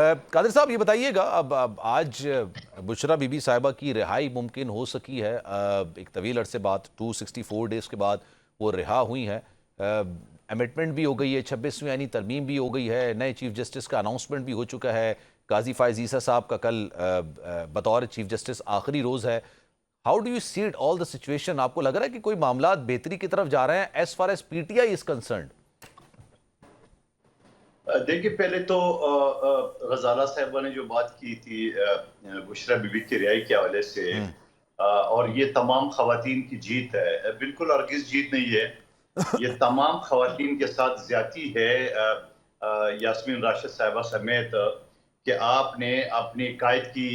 कादिर साहब, ये बताइएगा, अब आज बुशरा बीबी साहिबा की रिहाई मुमकिन हो सकी है। एक तवील अरसे बाद 264 डेज़ के बाद वो रिहा हुई हैं। अमेंडमेंट भी हो गई है, 26वीं यानी तरमीम भी हो गई है, नए चीफ जस्टिस का अनाउंसमेंट भी हो चुका है। काजी फायज़ ईसा साहब का कल बतौर चीफ जस्टिस आखिरी रोज़ है। How do you see it all the situation? आपको लग रहा है कि कोई मामला बेहतरी की तरफ जा रहे हैं as far as PTI is concerned? देखिए, पहले तो गजाला साहिबा ने जो बात की थी बुशरा बीबी की रिहाई के हवाले से, और ये तमाम खवातीन की जीत है, बिल्कुल हरगिज़ जीत नहीं है। ये तमाम खवातीन के साथ ज्यादती है, यास्मीन राशिद साहिबा समेत, कि आपने अपनी कायद की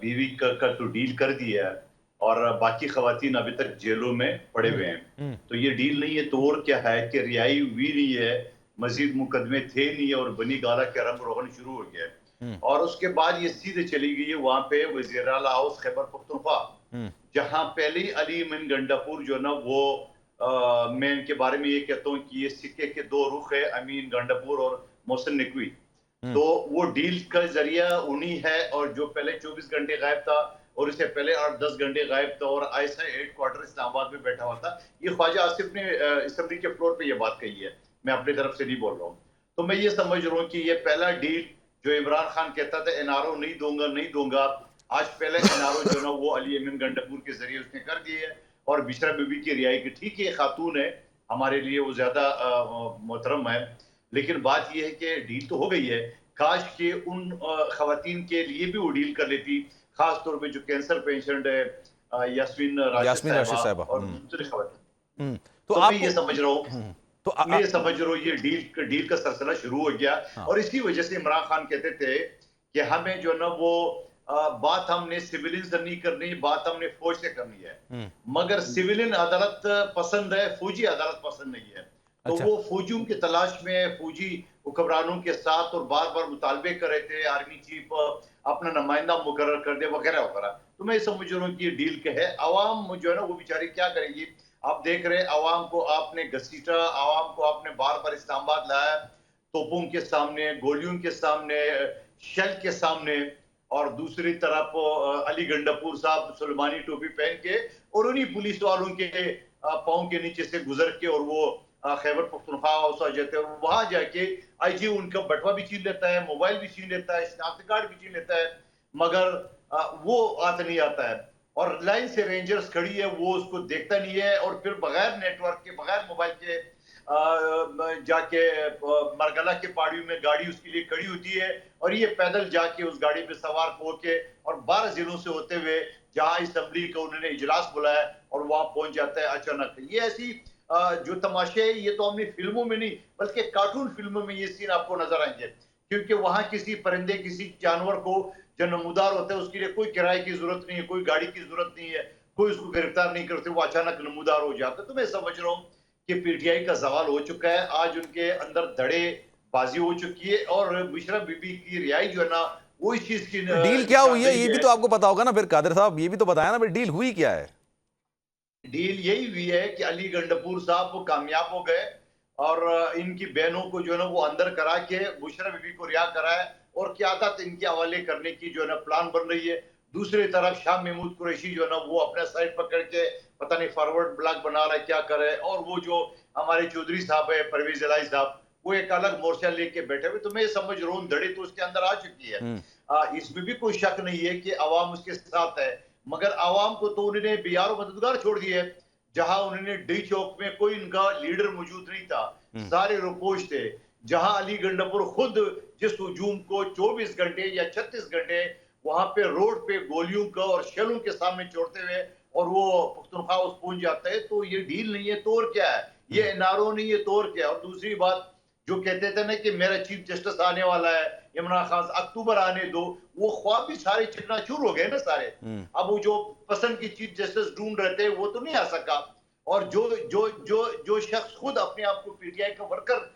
बीवी का तो डील कर दिया है और बाकी खवातीन अभी तक जेलों में पड़े हुए हैं। तो ये डील नहीं है तो और क्या है कि रिहाई हुई नहीं है, मजीद मुकदमे थे नहीं है और बनी गाला के रंग रोगन शुरू हो गया है। और उसके बाद ये सीधे चली गई है वहां पे वज़ीर आला हाउस खैबर पख्तूनख्वा, जहां पहले ही अली मिन गंडापुर जो ना वो मैं इनके बारे में ये कहता हूँ कि ये सिक्के के दो रुख है, अमीन गंडापुर और मोहसिन नकवी। तो वो डील का जरिया उन्हीं है, और जो पहले 24 घंटे गायब था और इससे पहले 8-10 घंटे गायब था और आईएसआई हेडक्वार्टर इस्लामाबाद में बैठा हुआ था, ये ख्वाजा आसिफ ने असेंबली के फ्लोर पे ये बात कही है, मैं अपनी तरफ से नहीं बोल रहा हूँ। तो मैं ये समझ रहा हूँ कि ये पहला डील जो इमरान खान कहता था एनआरओ नहीं दूंगा नहीं दूंगा, आज पहले एनआरओ जो ना वो अली अमीन गंडापुर के जरिए उसने कर दिए है। और बिशरा बीबी की रिहाई की, ठीक है खातून है, हमारे लिए वो ज्यादा मोहतरम है, लेकिन बात यह है कि डील तो हो गई है। काश के उन खवातीन के लिए भी वो डील कर लेती, खास तौर पे जो कैंसर पेशेंट है, यास्मीन राशिद यास्मीन राशिद साहिबा साहिबा। और दूसरे खवातीन। तो तो मैं ये आपको समझ रहा हूँ, तो मैं ये समझ रहा हूँ ये डील का सिलसिला शुरू हो गया। हाँ। और इसी वजह से इमरान खान कहते थे कि हमें जो ना वो बात हमने सिविलियन से नहीं करनी, बात हमने फौज से करनी है। मगर सिविलियन अदालत पसंद है, फौजी अदालत पसंद नहीं है। तो अच्छा। वो फौजियों की तलाश में फौजी हुक्मरानों के साथ और बार बार मुतालबे कर रहे थे, आर्मी चीफ अपना नुमाइंदा मुकर्रर कर दे वगैरह वगैरह। तो मैं समझ रहा हूँ कि ये डील के है। अवाम जो है ना वो बेचारी क्या करेगी? आप देख रहे हैं अवाम को आपने घसीटा, अवाम को आपने बार बार इस्लामाबाद लाया, तोपों के सामने, गोलियों के सामने, शेल के सामने, और दूसरी तरफ अली गंडापुर साहब सुलेमानी टोपी पहन के और उन्हीं पुलिस वालों के पाँव के नीचे से गुजर के और वो खैबर पख्तूनख्वा हाउस आ जाते हैं, और वहां जाके आईजी उनका बटवा भी छीन लेता है, मोबाइल भी छीन लेता है, शनाख्ती कार्ड भी छीन लेता है, मगर वो हाथ नहीं आता है। और लाइन से रेंजर्स खड़ी है, वो उसको देखता नहीं है, और फिर बगैर नेटवर्क के, बगैर मोबाइल के जाके मरगला के पहाड़ियों में गाड़ी उसके लिए खड़ी होती है, और ये पैदल जाके उस गाड़ी पे सवार होके और 12 जिलों से होते हुए जहां असेंबली का उन्होंने इजलास बुलाया और वहां पहुंच जाता है अचानक। ये ऐसी जो तमाशे है, ये तो हमने फिल्मों में नहीं बल्कि कार्टून फिल्मों में ये सीन आपको नजर आएंगे, क्योंकि वहां किसी परिंदे, किसी जानवर को जो नमूदार होता है उसके लिए कोई किराए की जरूरत नहीं है, कोई गाड़ी की जरूरत नहीं है, कोई उसको गिरफ्तार नहीं करते, वो अचानक नमूदार हो जाता है। तो मैं समझ रहा हूँ कि पीटीआई का सवाल हो चुका है, आज उनके अंदर धड़े बाजी हो चुकी है, और बुशरा बीबी की रिहाई जो है ना वो इस चीज की डील क्या हुई है, ये निशानदेही भी है। तो आपको पता होगा ना फिर कादिर साहब, ये भी तो बताया ना फिर डील हुई क्या है? डील यही हुई है कि अली गंडापुर साहब वो कामयाब हो गए और इनकी बहनों को जो है ना वो अंदर करा के बुशरा बीबी को रिहा कराया, और क्यादत इनके हवाले करने की जो है ना प्लान बन रही है। दूसरी तरफ शाह महमूद कुरैशी जो है ना वो अपना साइड पकड़ के पता नहीं फॉरवर्ड ब्लॉक बना रहा है, क्या करे, और वो जो हमारे चौधरी साहब है परवेज इलाही साहब, वो एक अलग मोर्चा लेके बैठे हुए। तो मैं समझ रहा हूँ धड़े तो उसके अंदर आ चुकी है। इसमें भी कोई शक नहीं है कि अवाम उसके साथ है, मगर आवाम को तो उन्होंने बेयारो मददगार छोड़ दिए। जहां उन्होंने डी चौक में कोई इनका लीडर मौजूद नहीं था, सारे रुपोश थे। जहां अली गंडापुर खुद जिस हुजूम को 24 घंटे या 36 घंटे वहां पे रोड पे गोलियों का और शेलों के सामने छोड़ते हुए और वो पुख्तनख्वा उस पहुंच जाता है, तो ये डील नहीं है तो और क्या है? ये एनआरओ नहीं है तो और क्या? और दूसरी बात, जो कहते थे ना कि मेरा चीफ जस्टिस आने वाला है, इमरान खान अक्टूबर आने दो, वो ख्वाब भी सारे चकनाचूर हो गए ना सारे। अब वो जो पसंद की चीफ जस्टिस ढूंढ रहे थे वो तो नहीं आ सका, और जो जो जो जो शख्स खुद अपने आप को पीटीआई का वर्कर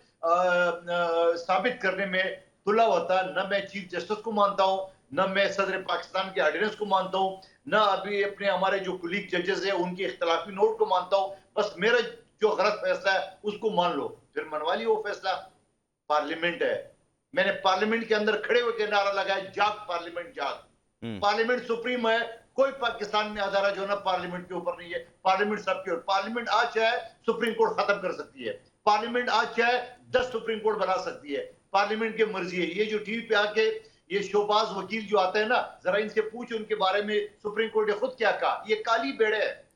साबित करने में तुला होता, न मैं चीफ जस्टिस को मानता हूं, न मैं सदर पाकिस्तान के ऑर्डिनेंस को मानता हूं, न अभी अपने हमारे जो कुलीग जजेस है उनके इख्तलाफी नोट को मानता हूं, बस मेरा जो गलत फैसला है उसको मान लो, फिर मनवा लियो वो फैसला, पार्लियामेंट है। मैंने पार्लियामेंट के अंदर खड़े होकर नारा लगाया, जाग पार्लियामेंट जाग। पार्लियामेंट सुप्रीम है, कोई पाकिस्तान में अदारा जो है ना पार्लियामेंट के ऊपर नहीं है, पार्लियामेंट सबके ऊपर। पार्लियामेंट आज चाहे सुप्रीम कोर्ट खत्म कर सकती है, पार्लियामेंट आज चाहे 10 सुप्रीम कोर्ट बना सकती है, पार्लियामेंट की मर्जी है। ये जो टीवी पे आके ये शोबाज वकील जो आते हैं ना, जरा इनसे पूछ उनके बारे में सुप्रीम कोर्ट ने खुद क्या कहा, ये काली बेड़े है।